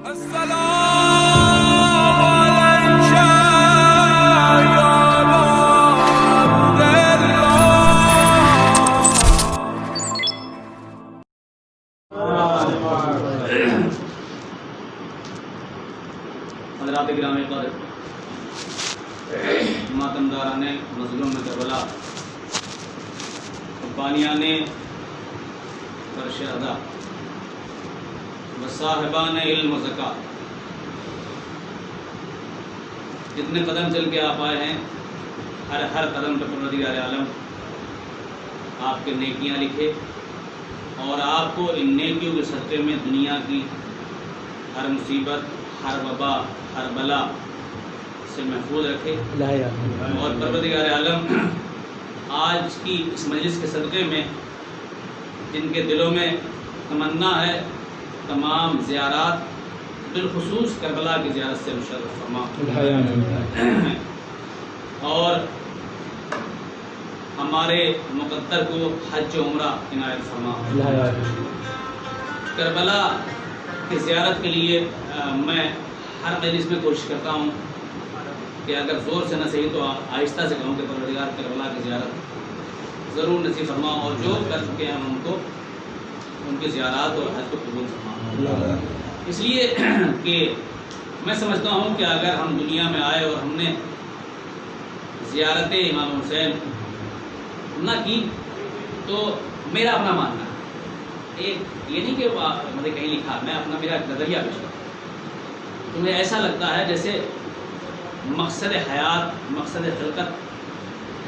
حضرات گرامی قدر، ماتمداران مظلوم کربلا، بانیان فرش ادا و صاحبان علم و زکات، جتنے قدم چل کے آپ آئے ہیں، ہر قدم پہ پروردگار عالم آپ کے نیکیاں لکھے اور آپ کو ان نیکیوں کے صدقے میں دنیا کی ہر مصیبت، ہر وبا، ہر بلا سے محفوظ رکھے۔ اور پروردگار عالم آج کی اس مجلس کے صدقے میں جن کے دلوں میں تمنا ہے تمام زیارات، بالخصوص کربلا کی زیارت سے مشرف فرما، اور ہمارے مقدر کو حج و عمرہ عنایت فرما۔ کربلا کی زیارت کے لیے میں ہر مجلس میں کوشش کرتا ہوں کہ اگر زور سے نہ صحیح تو آہستہ سے کہوں کہ پروردگار کربلا کی زیارت ضرور نصیب فرما، اور جو کر چکے ہیں ہم ان کو ان کی زیارات اور حج کو قبول فرما۔ اس لیے کہ میں سمجھتا ہوں کہ اگر ہم دنیا میں آئے اور ہم نے زیارت امام حسین نہ کی تو میرا اپنا ماننا ہے، ایک یہ نہیں کہ مجھے کہیں لکھا، میں اپنا میرا نظریہ پیش کرتا ہوں، تو مجھے ایسا لگتا ہے جیسے مقصد حیات، مقصد خلقت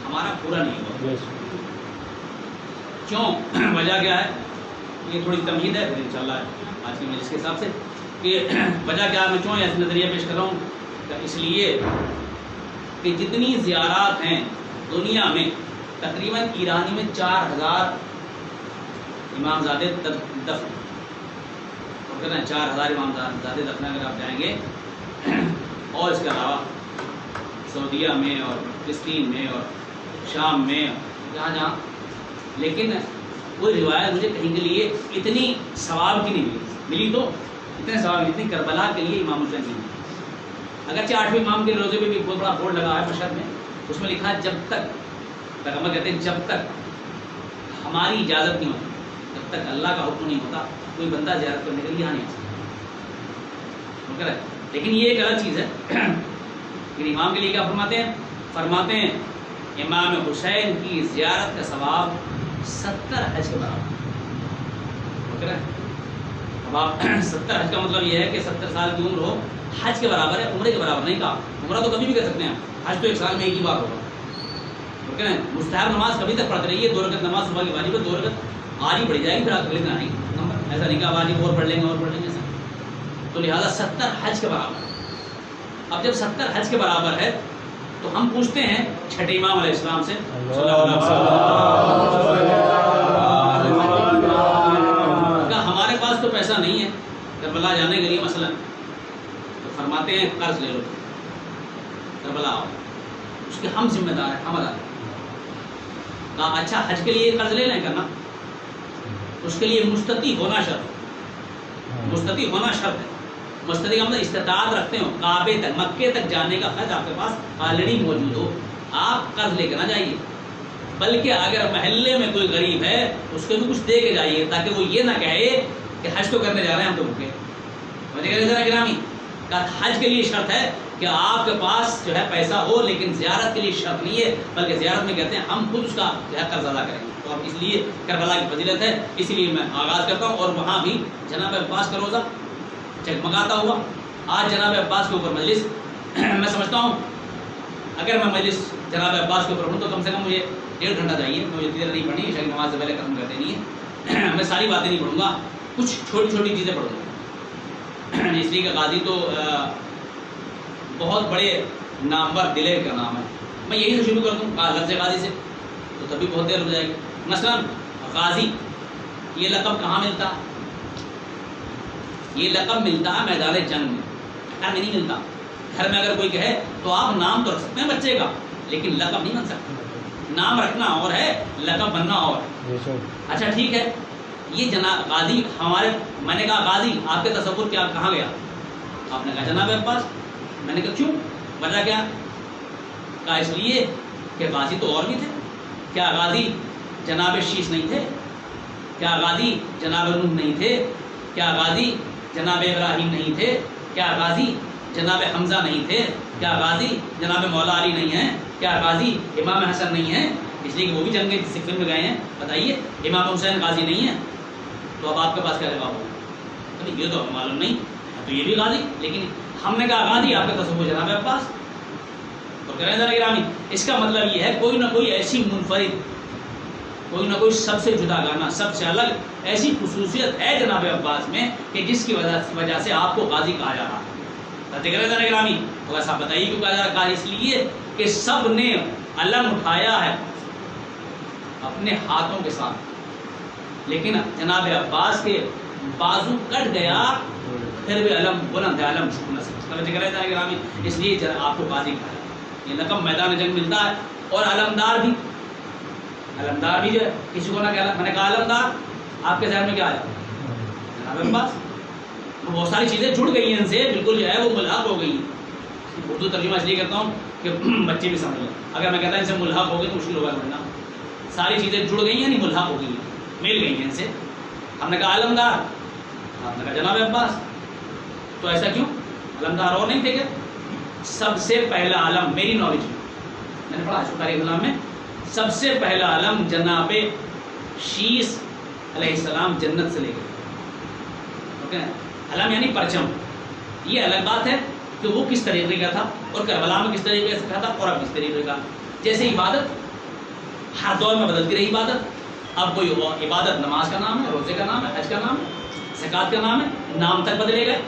ہمارا پورا نہیں ہوا۔ کیوں؟ وجہ کیا ہے؟ یہ تھوڑی تمہید ہے، پھر انشاءاللہ آج کی مجلس کے حساب سے کہ وجہ کیا ہے، میں کیوں ایسا نظریہ پیش کر رہا ہوں؟ اس لیے کہ جتنی زیارات ہیں دنیا میں، تقریباً ایرانی میں 4000 امام زادے دفن، 4000 امام زادے دفن اگر آپ جائیں گے، اور اس کے علاوہ سعودیہ میں اور فلسطین میں اور شام میں جہاں جہاں، لیکن کوئی روایت مجھے کہیں کے لیے اتنی ثواب کی نہیں ملی تو اتنے ثواب، اتنی کربلا کے لیے امام حسین نہیں ملی۔ اگرچہ 8ویں امام کے روزے میں بھی بہت بڑا بورڈ لگا ہے مشہد میں، اس میں لکھا ہے جب تک، پیغمبر کہتے ہیں جب تک ہماری اجازت نہیں ہوتی، جب تک اللہ کا حکم نہیں ہوتا، کوئی بندہ زیارت کرنے کے لیے یہاں نہیں آ سکتا۔ لیکن یہ ایک الگ چیز ہے کہ امام کے لیے کیا فرماتے ہیں امام حسین کی زیارت کا ثواب 70 حج کے برابر ہے۔ اب آپ 70 حج کا مطلب یہ ہے کہ 70 سال کی عمر ہو، حج کے برابر ہے، عمرے کے برابر نہیں کہا۔ عمرہ تو کبھی بھی کر سکتے ہیں، حج تو ایک سال میں ایک ہی بار ہوگا۔ مستحب نماز کبھی تک پڑھتے رہیے، 2 رکعت نماز صبح کی واجب ہے، 2 رکعت آری پڑھی جائے گی، پھر آپ اگلے دن آئیں گے، ایسا نہیں کہا واجب اور پڑھ لیں گے اور پڑھ لیں گے ایسا۔ تو لہٰذا 70 حج کے برابر ہے۔ اب جب 70 حج کے برابر ہے تو ہم پوچھتے ہیں چھٹے امام علیہ السلام سے کہ ہمارے پاس تو پیسہ نہیں ہے کربلا جانے کے لیے مثلا، تو فرماتے ہیں قرض لے لو، کربلا آؤ، اس کے ہم ذمہ دار ہیں، ہم ادا کریں۔ کہا اچھا حج کے لیے قرض لے لیں کرنا، اس کے لیے مستطیع ہونا شرط ہے، مستطیع ہونا شرط ہے۔ مستطیع کا مطلب استطاعت رکھتے ہو، کعبے تک، مکے تک جانے کا خرچ آپ کے پاس آلریڈی موجود ہو، آپ قرض لے کے نہ جائیے، بلکہ اگر محلے میں کوئی غریب ہے اس کو بھی کچھ دے کے جائیے، تاکہ وہ یہ نہ کہے کہ حج تو کرنے جا رہے ہیں ہم تو بھوکے۔ مجھے ذرا گرامی کا حج کے لیے شرط ہے کہ آپ کے پاس جو ہے پیسہ ہو، لیکن زیارت کے لیے شرط نہیں ہے، بلکہ زیارت میں کہتے ہیں ہم خود اس کا جو ہے قرض ادا کریں گے۔ تو اب اس لیے کربلا کی فضیلت ہے، اسی لیے میں آغاز کرتا ہوں، اور وہاں بھی جناب عباس کا روزہ چکمگاتا ہوا۔ آج جناب عباس کے اوپر مجلس، میں سمجھتا ہوں اگر میں مجلس جناب عباس کے اوپر پڑھوں تو کم سے کم مجھے 1.5 گھنٹہ چاہیے، مجھے دیر نہیں پڑھنی ہے، شاید نماز سے پہلے ختم کر دینی ہے۔ میں ساری باتیں نہیں پڑھوں گا، کچھ چھوٹی چھوٹی چیزیں پڑھوں گا، اس لیے کہ غازی تو بہت بڑے نامور دلیر کا نام ہے۔ میں یہی سے شروع کر دوں لفظ غازی سے، تو تبھی بہت دیر ہو جائے گی۔ مثلا غازی یہ لقب کہاں ملتا؟ یہ لقب ملتا ہے میدان جنگ میں، گھر میں نہیں ملتا۔ گھر میں اگر کوئی کہے تو آپ نام تو رکھ سکتے ہیں بچے کا، لیکن لقب نہیں بن سکتا۔ نام رکھنا اور ہے، لقب بننا اور ہے۔ اچھا ٹھیک ہے، یہ جناب غازی ہمارے، میں نے کہا غازی آپ کے تصور کیا کہاں گیا؟ آپ نے کہا جناب عباس. میں نے کہا کیوں, وجہ کیا؟ کہا اس لیے کہ غازی تو اور بھی تھے. کیا غازی جناب شیش نہیں تھے؟ کیا غازی جناب نوح نہیں تھے؟ کیا غازی جناب ابراہیم نہیں تھے؟ کیا غازی جناب حمزہ نہیں تھے؟ کیا غازی جناب مولا علی نہیں ہیں؟ کیا غازی امام حسن نہیں ہیں؟ اس لیے کہ وہ بھی جنگ صفین میں گئے ہیں. بتائیے امام حسین غازی نہیں ہیں, تو اب آپ کے پاس کیا جواب ہوگا؟ یہ تو معلوم نہیں تو یہ بھی غازی. لیکن ہم نے کہا غازی, آپ کا تصور جناب عباس. تو کہہ رہے ہیں ذرا گرامی, اس کا مطلب یہ ہے کوئی نہ کوئی ایسی منفرد, کوئی نہ کوئی سب سے جدا گانا, سب سے الگ ایسی خصوصیت ہے جناب عباس میں کہ جس کی وجہ سے آپ کو غازی کہا جا رہا ہے. ذرا گرامی, تو ایسا بتائیے کیوں کہا جا رہا؟ اس لیے کہ سب نے علم اٹھایا ہے اپنے ہاتھوں کے ساتھ, لیکن جناب عباس کے بازو کٹ گیا پھر بھی علم بلند ہے, علم چھو نہ سکتا. اس لیے آپ کو غازی کہا ہے. یہ لقب میدان جنگ ملتا ہے. اور علمدار بھی جو ہے کسی کو نہ کہنا. میں نے کہا علمدار, آپ کے ذہن میں کیا آیا؟ جناب عباس. بہت ساری چیزیں جڑ گئی ہیں ان سے, بالکل جو ہے وہ ملحق ہو گئی ہیں. اردو ترجمہ اس لیے کرتا ہوں کہ بچے بھی سمجھ لیں. اگر میں کہتا ہوں ان سے ملحق ہو گئی تو مشکل ہوگا سمجھنا. ساری چیزیں جڑ گئی ہیں, نہیں ملحق ہو گئی ہیں, مل گئی ہیں ان سے. ہم نے کہا علمدار, آپ نے کہا جناب عباس. تو ایسا کیوں؟ علمدار اور نہیں تھے کیا؟ سب سے پہلا علم میری نالج میں نے پڑھا تاریخ اسلام میں, سب سے پہلا علم جناب شیس علیہ السلام جنت سے لے گئے. علم یعنی پرچم. یہ الگ بات ہے کہ وہ کس طریقے کا تھا اور کربلا میں کس طریقے سے تھا اور اب کس طریقے کا. جیسے عبادت ہر دور میں بدلتی رہی عبادت. اب کوئی عبادت نماز کا نام ہے, روزے کا نام ہے, حج کا نام ہے, زکوٰۃ کا نام ہے, نام تک بدلے گئے.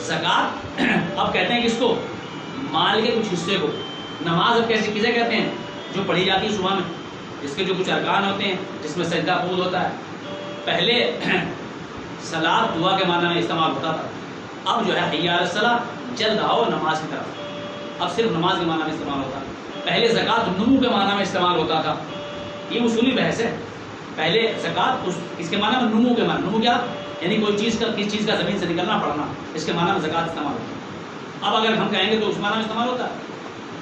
زکوٰۃ اب کہتے ہیں کس کو؟ مال کے کچھ حصے کو. نماز اب کیسے کسے کہتے ہیں؟ جو پڑھی جاتی ہے صبح میں, جس کے جو کچھ ارکان ہوتے ہیں, جس میں سجدہ قول ہوتا ہے. پہلے صلاۃ دعا کے معنی میں استعمال ہوتا تھا. اب جو ہے حی علی الصلاۃ, جلد آؤ نماز کی طرف. اب صرف نماز کے معنی میں استعمال ہوتا ہے. پہلے زکوٰۃ نمو کے معنی میں استعمال ہوتا تھا. یہ اصولی بحث ہے. پہلے زکوٰۃ اس کے معنی میں نمو کے معنی, نمو کیا یعنی کوئی چیز کا, کس چیز کا زمین سے نکلنا پڑنا, اس کے معنی میں زکوٰۃ استعمال ہوتا ہے. اب اگر ہم کہیں گے تو اس معنی میں استعمال ہوتا ہے.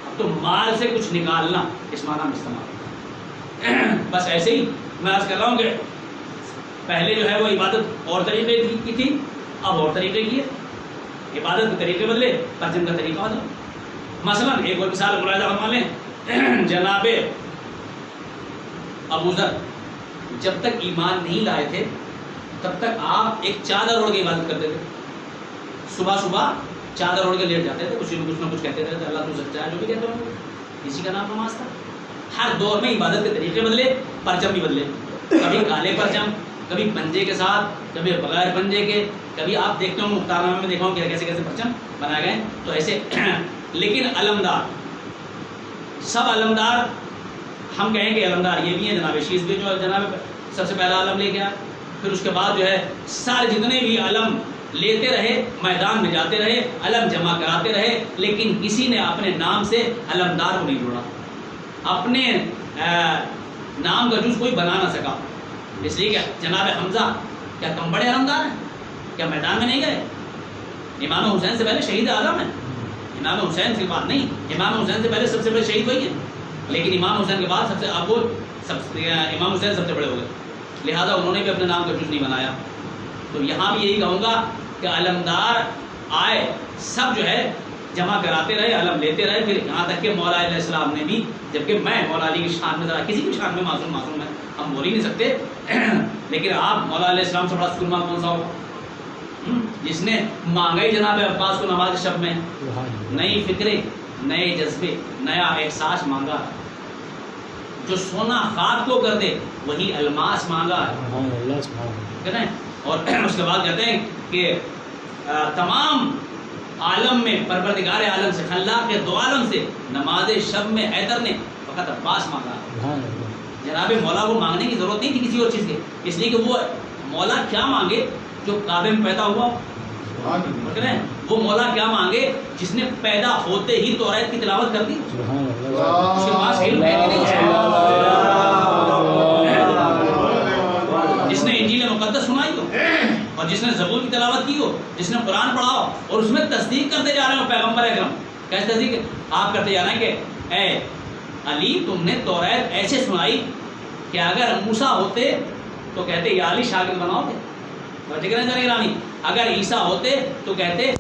اب تو مال سے کچھ نکالنا اس معنی میں استعمال ہوتا ہے. بس ایسے ہی میں عرض کر رہا ہوں کہ پہلے جو ہے وہ عبادت اور طریقے کی تھی, اب اور طریقے کی ہے. عبادت کے طریقے بدلے, پرچم کا طریقہ بدلا. مثلا ایک اور مثال ملاحظہ فرما لیں. جناب ابو ذر جب تک ایمان نہیں لائے تھے تب تک آپ ایک چادر اوڑھ کے عبادت کرتے تھے. صبح صبح چادر اوڑھ کے لیٹ جاتے تھے, کچھ نہ کچھ کہتے تھے, اللہ تو سچا ہے, جو بھی کہتے ہوں اسی کا نام نماز تھا. ہر دور میں عبادت کے طریقے بدلے, پرچم بھی بدلے. کبھی کالے پرچم, کبھی پنجے کے ساتھ, کبھی بغیر پنجے کے. کبھی آپ دیکھتے ہوں مختار نامے میں دیکھا ہوں کہ کیسے کیسے پرچم بنائے گئے. تو ایسے لیکن علمدار, سب علمدار, ہم کہیں کہ علمدار یہ بھی ہیں. جناب شیس بھی جو جناب سب سے پہلا علم لے گیا. پھر اس کے بعد جو ہے سارے جتنے بھی علم لیتے رہے, میدان میں جاتے رہے, علم جمع کراتے رہے, لیکن کسی نے اپنے نام سے علمدار کو نہیں جوڑا. اپنے نام کا جز کوئی بنا نہ سکا. اس لیے کہ جناب حمزہ کیا کم بڑے علمدار ہیں؟ کیا میدان میں نہیں گئے؟ امام حسین سے پہلے شہید اعظم ہیں. امام حسین کی بات نہیں, امام حسین سے پہلے سب سے بڑے شہید وہی ہیں. لیکن امام حسین کے بعد سب سے اب وہ امام حسین سب سے بڑے ہو گئے, لہٰذا انہوں نے بھی اپنے نام کا جز نہیں بنایا. تو یہاں بھی یہی کہوں گا کہ علمدار آئے, سب جو ہے جمع کراتے رہے, علم لیتے رہے. پھر یہاں تک کہ مولا علیہ السلام نے بھی, جبکہ میں مولا علی کی شان میں ذرا کسی بھی شان میں معصوم ہے, ہم بول ہی نہیں سکتے, لیکن آپ مولا علیہ السلام سے بڑا سکون کون سا ہوگا جس نے مانگا ہی جناب عباس کو نماز شب میں, نئی فکریں, نئے جذبے, نیا احساس مانگا. جو سونا خاک کو کر دے وہی الماس مانگا ہے. اور اس کے بعد کہتے ہیں کہ تمام عالم میں پروردگار عالم سے, خلاق کے دو عالم سے نماز شب میں حیدر نے فقط عباس مانگا. جناب مولا کو مانگنے کی ضرورت نہیں تھی کسی اور چیز کے, اس لیے کہ وہ مولا کیا مانگے جو کعبے میں پیدا ہوا. وہ مولا کیا مانگے جس نے پیدا ہوتے ہی توریت کی تلاوت کر دی. اس کے پاس علم ہے کہ نہیں ہے, جس نے انجیل مقدس سنائی ہو, اور جس نے زبور کی تلاوت کی ہو، جس نے قرآن پڑھا ہو اور اس میں تصدیق کرتے جا رہے ہو پیغمبر اکرم، کیسے تصدیق آپ کرتے جا رہے ہیں کہ اے علی تم نے توریت ایسے سنائی کہ اگر موسیٰ ہوتے تو کہتے یا علی شاگرد بناؤ گے، گرامی اگر عیسیٰ ہوتے تو کہتے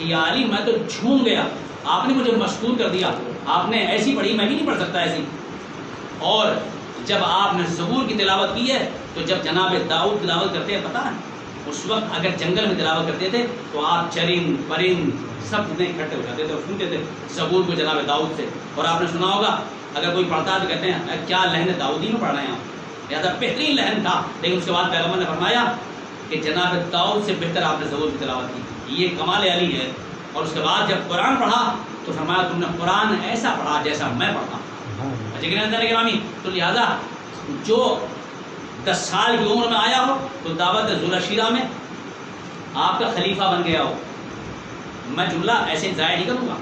یا علی میں تو جھوم گیا، آپ نے مجھے مشکور کر دیا، آپ نے ایسی پڑھی میں بھی نہیں پڑھ سکتا ایسی۔ اور جب آپ نے زبور کی تلاوت کی ہے تو جب جناب داؤد تلاوت کرتے ہیں پتہ ہے اس وقت اگر جنگل میں تلاوت کرتے تھے تو آپ چرند پرند سب کتنے اکٹھے ہو جاتے تھے اور سنتے تھے زبور کو جناب داؤد سے۔ اور آپ نے سنا ہوگا اگر کوئی پڑھتا ہے تو کہتے ہیں کیا لہن داؤدی میں پڑھ رہے ہیں آپ، لہٰذا بہترین لہن تھا، لیکن اس کے بعد پیغمبر نے فرمایا کہ جناب داؤد سے بہتر آپ نے زبور کی تلاوت کی، یہ کمال علی ہے۔ اور اس کے بعد جب قرآن پڑھا تو فرمایا تم نے قرآن ایسا پڑھا جیسا میں پڑھتا ہوں۔ گرامی تو لہٰذا جو 10 سال کی عمر میں آیا ہو تو دعوت ذوالشیرہ میں آپ کا خلیفہ بن گیا ہو، میں جملہ ایسے ضائع نہیں کروں گا،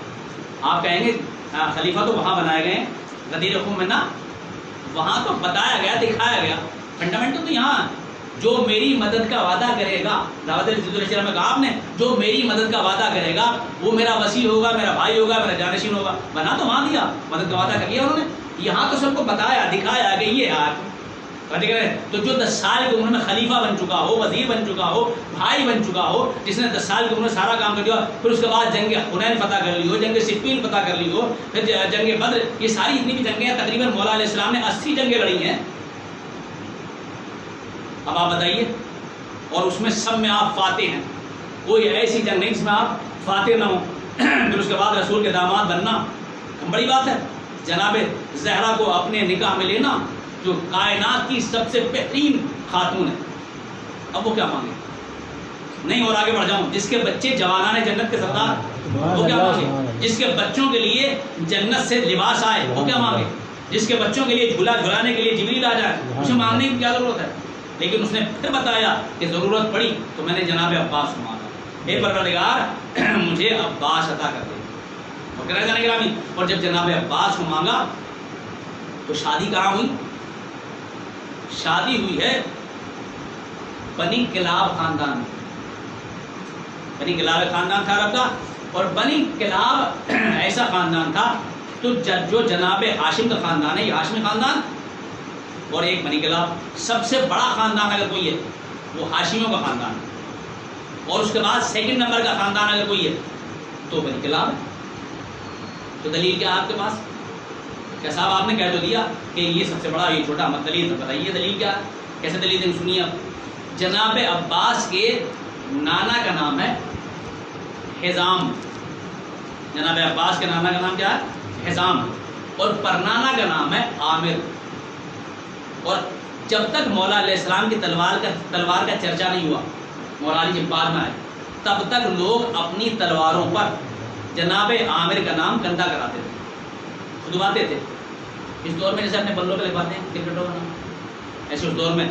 آپ کہیں گے خلیفہ تو وہاں بنائے گئے غدیر خم میں نا، وہاں تو بتایا گیا دکھایا گیا، فنڈامنٹل تو یہاں جو میری مدد کا وعدہ کرے گا، دعوت ذوالشیرہ میں کہا آپ نے جو میری مدد کا وعدہ کرے گا وہ میرا وسیع ہوگا، میرا بھائی ہوگا، میرا جانشین ہوگا، بنا تو وہاں دیا، مدد کا وعدہ کر لیا انہوں نے، یہاں تو سب کو بتایا دکھایا کہ یہ آپ تو جو 10 سال کی عمر میں خلیفہ بن چکا ہو، وزیر بن چکا ہو، بھائی بن چکا ہو، جس نے 10 سال کی عمر میں سارا کام کر دیا، پھر اس کے بعد جنگ حنین فتح کر لی ہو، جنگ صفین فتح کر لی ہو، پھر جنگ بدر، یہ ساری اتنی بھی جنگیں ہیں، تقریباً مولا علیہ السلام نے 80 جنگیں لڑی ہیں۔ اب آپ بتائیے، اور اس میں سب میں آپ فاتح ہیں، کوئی ایسی جنگ نہیں جس میں آپ فاتح نہ ہوں۔ پھر اس کے بعد رسول کے داماد بننا بڑی بات ہے، جناب زہرا کو اپنے نکاح میں لینا جو کائنات کی سب سے بہترین خاتون ہے، اب وہ کیا مانگے؟ نہیں اور آگے بڑھ جاؤں، جس کے بچے جوانان جنت کے سردار وہ کیا مانگے؟ جس کے بچوں کے لیے جنت سے لباس آئے وہ کیا مانگے؟ جس کے بچوں کے لیے جھولا جھلانے کے لیے جبریل آ جائے اسے مانگنے کی کیا ضرورت ہے؟ لیکن اس نے پھر بتایا کہ ضرورت پڑی تو میں نے جناب عباس کو مانگا، اے پروردگار مجھے عباس عطا کر دے۔ اور جب جناب عباس کو مانگا تو شادی کہاں ہوئی؟ شادی ہوئی ہے بنی کلاب خاندان میں، بنی کلاب خاندان تھا عرب کا، اور بنی کلاب ایسا خاندان تھا تو جو جناب ہاشم کا خاندان ہے، یہ ہاشمی خاندان اور ایک بنی کلاب، سب سے بڑا خاندان اگر کوئی ہے وہ ہاشمیوں کا خاندان ہے، اور اس کے بعد سیکنڈ نمبر کا خاندان اگر کوئی ہے تو بنی کلاب ہے۔ تو دلیل کیا آپ کے پاس؟ کیا صاحب آپ نے کہہ تو دیا کہ یہ سب سے بڑا یہ چھوٹا، مت دلیل بتائیے دلیل کیا ہے؟ کیسے دلیل دیں؟ سنیے آپ، جناب عباس کے نانا کا نام ہے حزام، جناب عباس کے نانا کا نام کیا ہے؟ حزام، اور پرنانا کا نام ہے عامر۔ اور جب تک مولا علیہ السلام کی تلوار کا چرچا نہیں ہوا، مولا علی جب بعد میں آئے تب تک لوگ اپنی تلواروں پر جناب عامر کا نام گندا کراتے تھے، کھدواتے تھے۔ اس دور میں جیسے اپنے بلوں پہ لکھواتے ہیں کرکٹوں کا نام، ایسے اس دور میں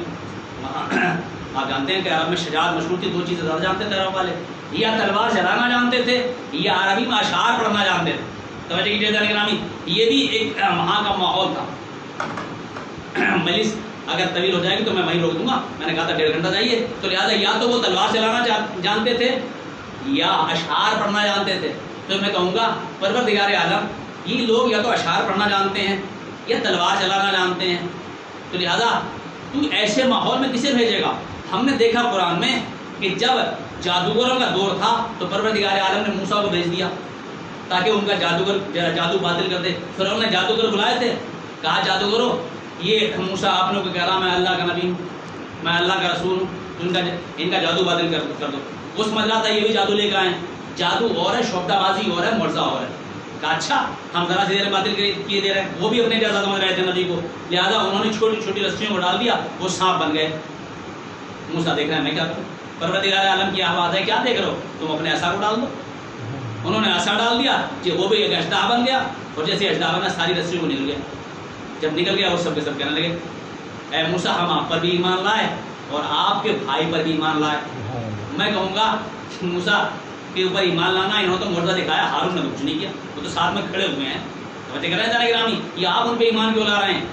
آپ جانتے ہیں کہ عرب میں شجاعت مشہور تھی، 2 چیزیں زیادہ جانتے تھے عرب والے، یا تلوار چلانا جانتے تھے یا عربی میں اشعار پڑھنا جانتے تھے۔ توجہ کیجیے گرامی، یہ بھی ایک وہاں کا ماحول تھا۔ مجلس اگر طویل ہو جائے گی تو میں وہیں روک دوں گا، میں نے کہا تھا 1.5 گھنٹہ جائیے، تو لہٰذا یا تو وہ تلوار چلانا جانتے تھے یا اشعار پڑھنا جانتے تھے۔ تو میں کہوں گا پروردگار عالم یہ لوگ یا تو اشعار پڑھنا جانتے ہیں یا تلوار چلانا جانتے ہیں، تو لہٰذا تو ایسے ماحول میں کسے بھیجے گا؟ ہم نے دیکھا قرآن میں کہ جب جادوگروں کا دور تھا تو پروردگار عالم نے موسیٰ کو بھیج دیا تاکہ ان کا جادو باطل کر دے۔ فرعون نے جادوگر بلائے تھے، کہا جادوگروں یہ موسیٰ آپ نے کو کہہ رہا میں اللہ کا نبی ہوں، میں اللہ کا رسول ہوں، ان کا جادو باطل کر دو۔ وہ سمجھ رہا تھا یہ بھی جادو لے کے آئے، جادو اور ہے، شوکتہ بازی اور ہے، معجزہ اور ہے۔ کہا اچھا ہم ذرا سی دیر باطل کیے دے رہے ہیں، وہ بھی اپنے جیسا سمجھ رہے تھے نبی کو، لہٰذا انہوں نے چھوٹی چھوٹی رسیوں کو ڈال دیا، وہ سانپ بن گئے۔ موسیٰ دیکھ رہے ہیں میں کیا کروں، پروردگار عالم کی آواز ہے کیا دیکھ رہے ہو، تم اپنے عصا کو ڈال دو۔ انہوں نے عصا ڈال دیا کہ وہ بھی ایک اژدہا بن گیا، اور جیسے اژدہا بنا ساری رسیوں کو نکل گیا۔ جب نکل گیا وہ سب کے سب کہنے لگے اے موسیٰ ہم آپ پر بھی ایمان لائے اور آپ کے بھائی پر بھی ایمان لائے۔ میں کہوں گا موسیٰ کے اوپر ایمان لانا، انہوں نے تو معجزہ دکھایا، ہارون نے کچھ نہیں کیا، وہ تو ساتھ میں کھڑے ہوئے ہیں۔ توجہ کر رہے ہیں گرامی، یہ آپ ان پہ ایمان کیوں لا رہے ہیں؟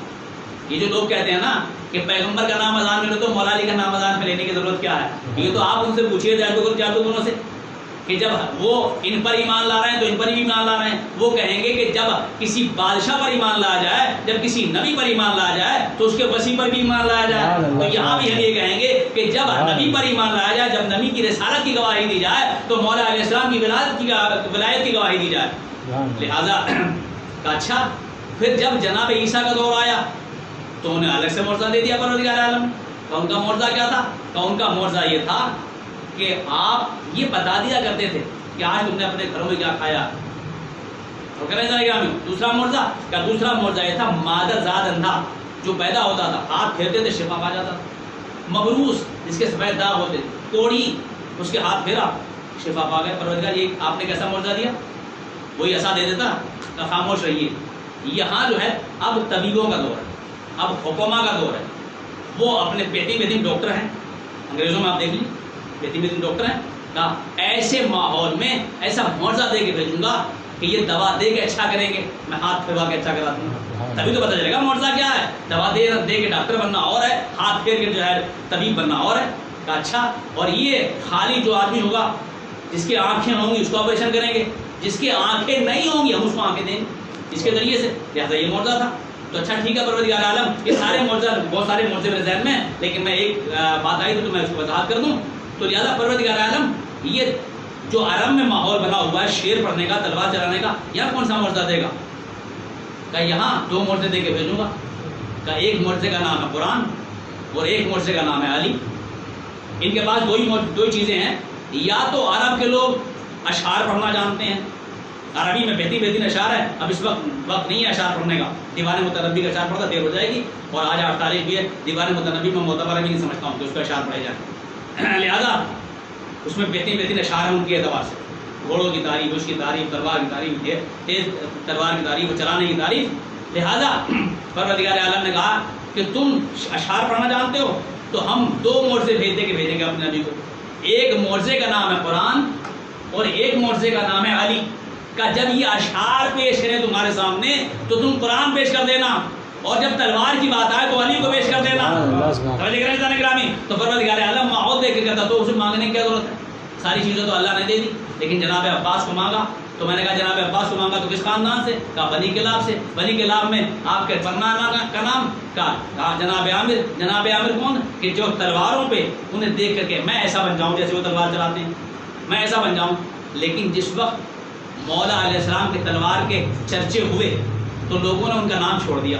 یہ جو لوگ کہتے ہیں نا کہ پیغمبر کا نام اذان میں لو تو مولا علی کا نام اذان میں لینے کی ضرورت کیا ہے، یہ تو آپ ان سے پوچھیے جادوگروں سے کہ جب وہ ان پر ایمان لا رہے ہیں تو ان پر بھی ایمان لا رہے ہیں. وہ کہیں گے کہ جب کسی بادشاہ پر ایمان لایا جائے، جب کسی نبی پر ایمان لایا جائے تو اس کے وصی پر بھی ایمان لایا جائے. تو یہاں بھی ہم یہ کہیں گے کہ جب نبی پر ایمان لایا جائے، جب نبی کی رسالت کی گواہی دی جائے تو مولا علیہ السلام کی ولایت کی گواہی دی جائے. لہذا اچھا پھر جب جناب عیسیٰ کا دور آیا تو انہیں الگ سے معجزہ دے دیا پروردگار عالم نے. تو ان کا معجزہ کیا تھا؟ تو ان کا معجزہ یہ تھا کہ آپ یہ بتا دیا کرتے تھے کہ آج تم نے اپنے گھروں میں کیا کھایا. اور کرنے جائے گا دوسرا معجزہ کا دوسرا معجزہ یہ تھا مادر زاد اندھا جو پیدا ہوتا تھا، ہاتھ پھیرتے تھے شفا پا جاتا تھا. مبروس جس کے سفید داغ ہوتے تھے، کوڑی اس کے ہاتھ پھیرا شفا پا گئے. پروردگار یہ آپ نے کیسا معجزہ دیا؟ وہی ایسا دے دیتا کہ خاموش رہیے. یہاں جو ہے اب طبیبوں کا دور ہے، اب حکومہ کا دور ہے. وہ اپنے پیٹی ڈاکٹر ہیں، انگریزوں میں آپ دیکھ لیجیے پیٹی ڈاکٹر ہیں. کہا ایسے ماحول میں ایسا معجزہ دے کے بھیجوں گا کہ یہ دوا دے کے اچھا کریں گے، میں ہاتھ پھیروا کے اچھا کرا دوں. تبھی تو پتہ چلے گا معجزہ کیا ہے. دوا دے کے ڈاکٹر بننا اور ہے، ہاتھ پھیر کے جو ہے طبیب بننا اور ہے. کہا اچھا، اور یہ خالی جو آدمی ہوگا جس کی آنکھیں ہوں گی اس کو آپریشن کریں گے، جس کی آنکھیں نہیں ہوں گی ہم اس کو آنکھیں دیں گے اس کے ذریعے سے. لہٰذا یہ معجزہ تھا. تو اچھا ٹھیک ہے پروردگار عالم یہ سارے معجزہ بہت سارے معجزے میرے ذہن میں ہیں، لیکن میں ایک بات آئی تو میں اس کو وضاحت کر دوں. تو لہٰذا پروردگار عالم یہ جو عرب میں ماحول بنا ہوا ہے شیر پڑھنے کا، تلوار چلانے کا، یہاں کون سا معجزہ دے گا؟ کہ یہاں دو معجزے دے کے بھیجوں گا. کہ ایک معجزے کا نام ہے قرآن اور ایک معجزے کا نام ہے علی. ان کے پاس دو ہی چیزیں ہیں. یا تو عرب کے لوگ اشعار پڑھنا جانتے ہیں، عربی میں بہترین اشعار ہے. اب اس وقت نہیں ہے اشعار پڑھنے کا، دیوان متنبی کا اشعار پڑھتا دیر ہو جائے گی، اور آج 8 تاریخ بھی ہے. دیوان متنبی میں معتبر بھی نہیں سمجھتا ہوں کہ اس کا اشعار پڑھے جائیں. لہٰذا اس میں بہترین اشعار ہیں ان کے اعتبار سے. گھوڑوں کی تعریف، اس کی تعریف، تلوار کی تعریف، تیز تلوار کی تعریف، چلانے کی تعریف. لہٰذا پروردگار عالم نے کہا کہ تم اشعار پڑھنا جانتے ہو تو ہم دو معجزے بھیجیں گے اپنے نبی کو. ایک معجزے کا نام ہے قرآن اور ایک معجزے کا نام ہے علی. کا جب یہ اشعار پیش کریں تمہارے سامنے تو تم قرآن پیش کر دینا، اور جب تلوار کی بات آئے تو علی کو پیش کر دینا. تو پروردگار عالم ماحول دیکھ کے کہتا تو اسے مانگنے کی کیا ضرورت ہے؟ ساری چیزیں تو اللہ نے دے دی. لیکن جناب عباس کو مانگا تو میں نے کہا جناب عباس کو مانگا تو کس خاندان سے؟ کہا بنی کلاب سے. بنی کلاب میں آپ کے پرنانا کا نام کہا جناب عامر. جناب عامر کون؟ کہ جو تلواروں پہ انہیں دیکھ کر کے میں ایسا بن جاؤں جیسے وہ تلوار چلاتے ہیں، میں ایسا بن جاؤں. لیکن جس وقت مولا علیہ السلام کے تلوار کے چرچے ہوئے تو لوگوں نے ان کا نام چھوڑ دیا.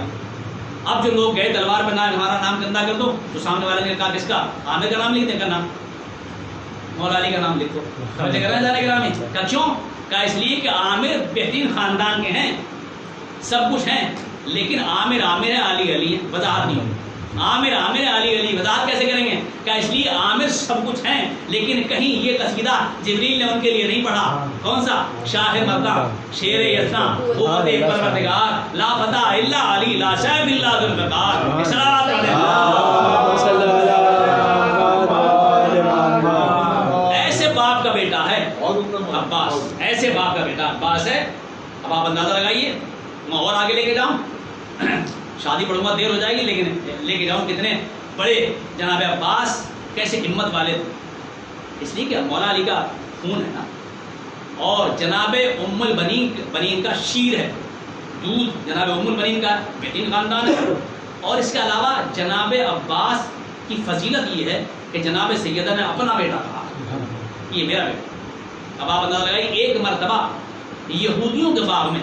اب جو لوگ گئے تلوار پہ ہمارا نام گندا کر دو تو سامنے والے نے کہا کس کا؟ عامر کا نام لکھ دیں، کا نام مولا علی کا نام لکھو. سمجھے کر رہے ہیں کہ کیوں؟ کہ اس لیے کہ عامر بہترین خاندان کے ہیں، سب کچھ ہیں، لیکن عامر عامر ہے، علی علی ہے، وضاحت نہیں ہوگی. عامر عامر ہے، علی علی، وضاحت کیسے کریں گے؟ کہ اس لیے عامر سب کچھ ہیں لیکن کہیں یہ قصیدہ جبریل نے ان کے لیے نہیں پڑھا. کون سا؟ شاہ مردہ شیر یسنا قوت پروردگار لا فتح الا علی لا سیف الا ذوالفقار. اصلاۃ ایسے باپ کا بیٹا ہے عباس، ایسے باپ کا بیٹا عباس ہے. اب آپ اندازہ لگائیے. میں اور آگے لے کے جاؤں، شادی پڑھوں گا دیر ہو جائے گی، لیکن لے کے جاؤں کتنے بڑے جناب عباس کیسے ہمت والے تھے. اس لیے کہ مولا علی کا خون ہے نا، اور جناب ام البنین کا شیر ہے، دودھ جناب ام البنین کا بہترین خاندان ہے. اور اس کے علاوہ جناب عباس کی فضیلت یہ ہے کہ جناب سیدہ نے اپنا بیٹا کہا یہ میرا بیٹا. اب آپ اندازہ لگائیے ایک مرتبہ یہودیوں کے باغ میں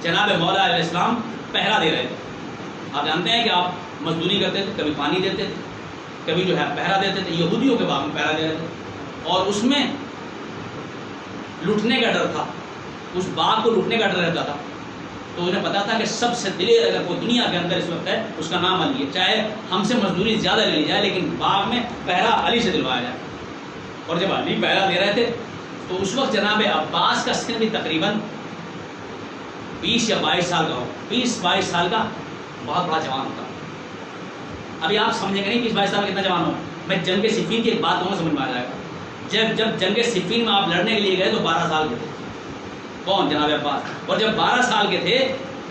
جناب مولا علیہ السلام پہرا دے رہے تھے. آپ جانتے ہیں کہ آپ مزدوری کرتے تھے، کبھی پانی دیتے تھے، کبھی جو ہے پہرا دیتے تھے. یہودیوں کے باغ میں پہرا دے رہے تھے اور اس میں لوٹنے کا ڈر تھا، اس باغ کو لوٹنے کا ڈر رہتا تھا. تو انہیں پتا تھا کہ سب سے دلیر اگر کوئی دنیا کے اندر اس وقت ہے اس کا نام علی ہے. چاہے ہم سے مزدوری زیادہ لے لی جائے لیکن باغ میں پہرا علی سے دلوایا جائے. اور جب علی پہرا دے رہے تھے تو اس وقت جناب عباس کا سن بھی تقریباً 20 یا 22 سال کا ہو. 20-22 سال کا بہت بڑا جوان ہوتا. ابھی آپ سمجھیں گے نہیں 20-22 سال کا کتنا جوان ہو. میں جنگ صفین کی ایک بات کہوں سمجھ میں آ جائے گا. جب جنگ صفین میں آپ لڑنے کے لیے گئے تو 12 سال کے تھے. کون؟ جناب عباس. اور جب 12 سال کے تھے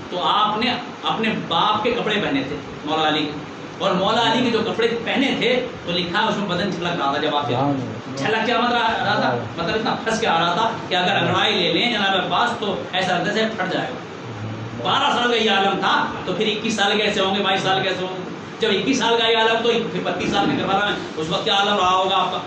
تو آپ نے اپنے باپ کے کپڑے پہنے تھے مولا علی کے، اور مولا علی کے جو کپڑے پہنے تھے تو لکھا اس میں بدن چھلک رہا تھا جب آپ چھلک کیا رہا تھا، مطلب اتنا پھنس کے آ رہا تھا کہ اگر انگڑائی لے لیں جناب عباس تو ایسا لگتا ہے پھٹ جائے گا۔ 12 سال کا یہ عالم تھا تو پھر 21 سال کیسے ہوں گے، 22 سال کیسے ہوں گے؟ جب 21 سال کا یہ عالم تو پھر 32 سال کے کربلا میں اس وقت کیا عالم رہا ہوگا آپ کا؟